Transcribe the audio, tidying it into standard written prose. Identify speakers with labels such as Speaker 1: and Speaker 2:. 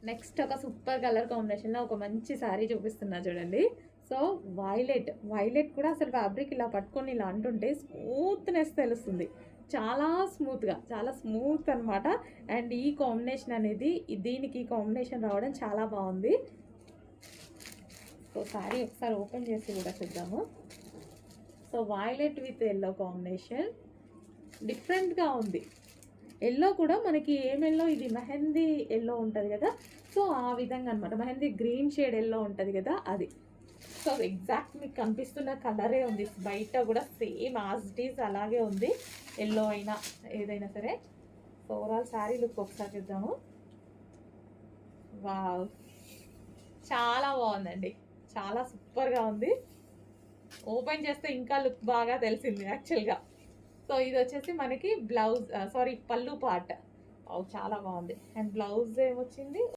Speaker 1: Next ఒక super colour కాంబినేషన్లో ఒక మంచి శారీ చూపిస్తున్నా చూడండి. సో వైలెట్ కూడా అసలు ఫ్యాబ్రిక్ ఇలా పట్టుకొని ఇలా అంటుంటే స్మూత్నెస్ తెలుస్తుంది. చాలా స్మూత్గా, చాలా స్మూత్ అనమాట. అండ్ ఈ కాంబినేషన్ అనేది దీనికి ఈ కాంబినేషన్ రావడం చాలా బాగుంది. సో శారీ ఒకసారి ఓపెన్ చేసి కూడా చూద్దాము. So violet with yellow combination డిఫరెంట్గా ఉంది. ఎల్లో కూడా మనకి ఏం ఎల్లో, ఇది మెహందీ ఎల్లో ఉంటుంది కదా, సో ఆ విధంగా అనమాట. మెహందీ గ్రీన్ షేడ్ ఎల్లో ఉంటుంది కదా అది. సో ఎగ్జాక్ట్ మీకు కనిపిస్తున్న కలరే ఉంది. బయట కూడా సేమ్ యాజ్ ఇట్ ఈజ్ అలాగే ఉంది, ఎల్లో అయినా ఏదైనా సరే. సో ఓవరాల్ శారీ లుక్ ఒకసారి చూద్దాము. వావ్, చాలా బాగుందండి, చాలా సూపర్గా ఉంది. ఓపెన్ చేస్తే ఇంకా లుక్ బాగా తెలిసింది యాక్చువల్గా. సో ఇది వచ్చేసి మనకి బ్లౌజ్, పళ్ళు పార్ట్. చాలా బాగుంది. అండ్ బ్లౌజ్ ఏమొచ్చింది,